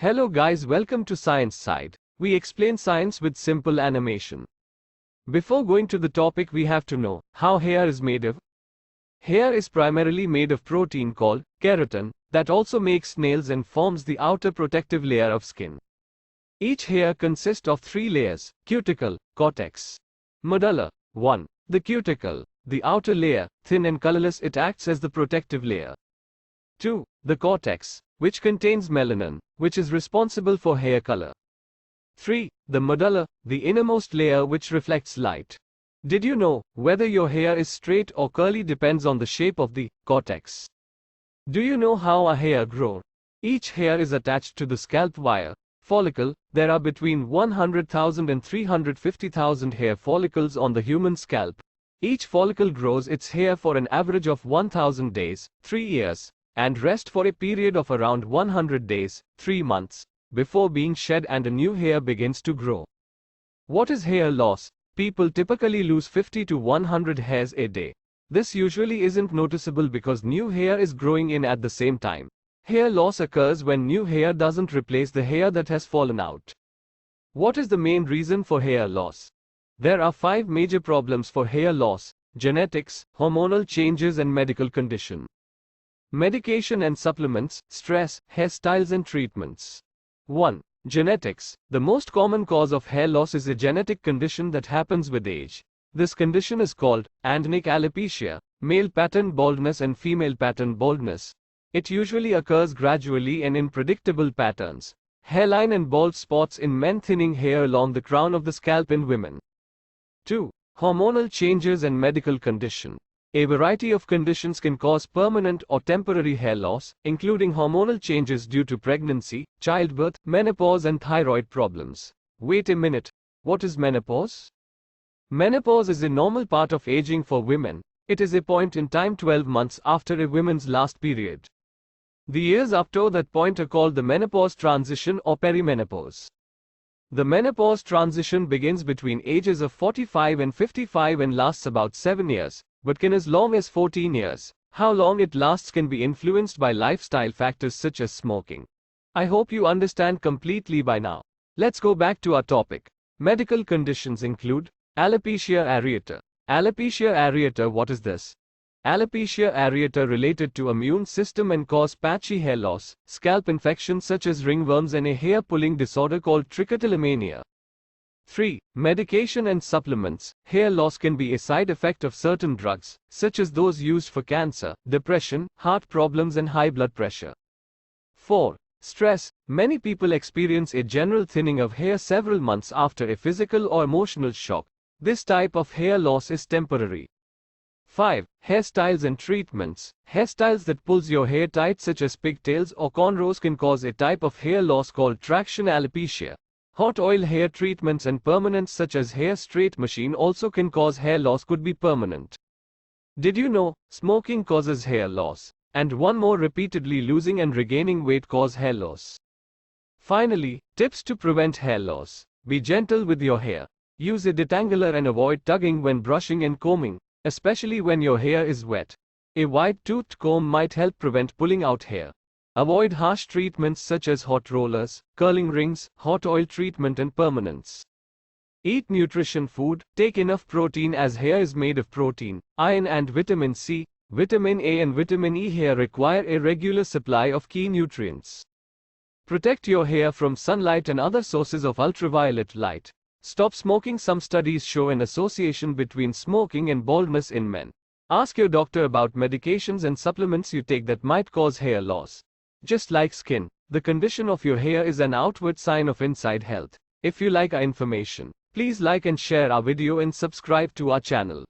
Hello guys, welcome to Science Side. We explain science with simple animation. Before going to the topic, we have to know how hair is made of. Hair is primarily made of protein called keratin that also makes nails and forms the outer protective layer of skin. Each hair consists of three layers: cuticle, cortex, medulla. 1. The cuticle, the outer layer, thin and colorless, it acts as the protective layer. 2. The cortex, which contains melanin, which is responsible for hair color. 3. The medulla, the innermost layer which reflects light. Did you know whether your hair is straight or curly depends on the shape of the cortex? Do you know how a hair grows? Each hair is attached to the scalp wire follicle. There are between 100,000 and 350,000 hair follicles on the human scalp. Each follicle grows its hair for an average of 1,000 days, 3 years, and rest for a period of around 100 days, 3 months, before being shed and a new hair begins to grow. What is hair loss? People typically lose 50 to 100 hairs a day. This usually isn't noticeable because new hair is growing in at the same time. Hair loss occurs when new hair doesn't replace the hair that has fallen out. What is the main reason for hair loss? There are 5 major problems for hair loss: genetics, hormonal changes, and medical condition. Medication and supplements, stress, hairstyles and treatments. 1. Genetics. The most common cause of hair loss is a genetic condition that happens with age. This condition is called androgenetic alopecia, male pattern baldness and female pattern baldness. It usually occurs gradually and in predictable patterns. Hairline and bald spots in men, thinning hair along the crown of the scalp in women. 2. Hormonal changes and medical condition. A variety of conditions can cause permanent or temporary hair loss, including hormonal changes due to pregnancy, childbirth, menopause, and thyroid problems. Wait a minute. What is menopause? Menopause is a normal part of aging for women. It is a point in time 12 months after a woman's last period. The years after that point are called the menopause transition or perimenopause. The menopause transition begins between ages of 45 and 55 and lasts about 7 years, but can as long as 14 years. How long it lasts can be influenced by lifestyle factors such as smoking. I hope you understand completely by now. Let's go back to our topic. Medical conditions include alopecia areata. Alopecia areata, what is this? Alopecia areata related to immune system and cause patchy hair loss, scalp infections such as ringworms, and a hair pulling disorder called trichotillomania. 3. Medication and supplements. Hair loss can be a side effect of certain drugs, such as those used for cancer, depression, heart problems, and high blood pressure. 4. Stress. Many people experience a general thinning of hair several months after a physical or emotional shock. This type of hair loss is temporary. 5. Hairstyles and treatments. Hairstyles that pulls your hair tight such as pigtails or cornrows can cause a type of hair loss called traction alopecia. Hot oil hair treatments and permanents such as hair straight machine also can cause hair loss, could be permanent. Did you know smoking causes hair loss? And one more, repeatedly losing and regaining weight cause hair loss. Finally, tips to prevent hair loss. Be gentle with your hair. Use a detangler and avoid tugging when brushing and combing, especially when your hair is wet. A wide-toothed comb might help prevent pulling out hair. Avoid harsh treatments such as hot rollers, curling rings, hot oil treatment, and permanents. Eat nutrition food. Take enough protein as hair is made of protein, iron, and vitamin C. Vitamin A and vitamin E. Hair require a regular supply of key nutrients. Protect your hair from sunlight and other sources of ultraviolet light. Stop smoking. Some studies show an association between smoking and baldness in men. Ask your doctor about medications and supplements you take that might cause hair loss. Just like skin, the condition of your hair is an outward sign of inside health. If you like our information, please like and share our video and subscribe to our channel.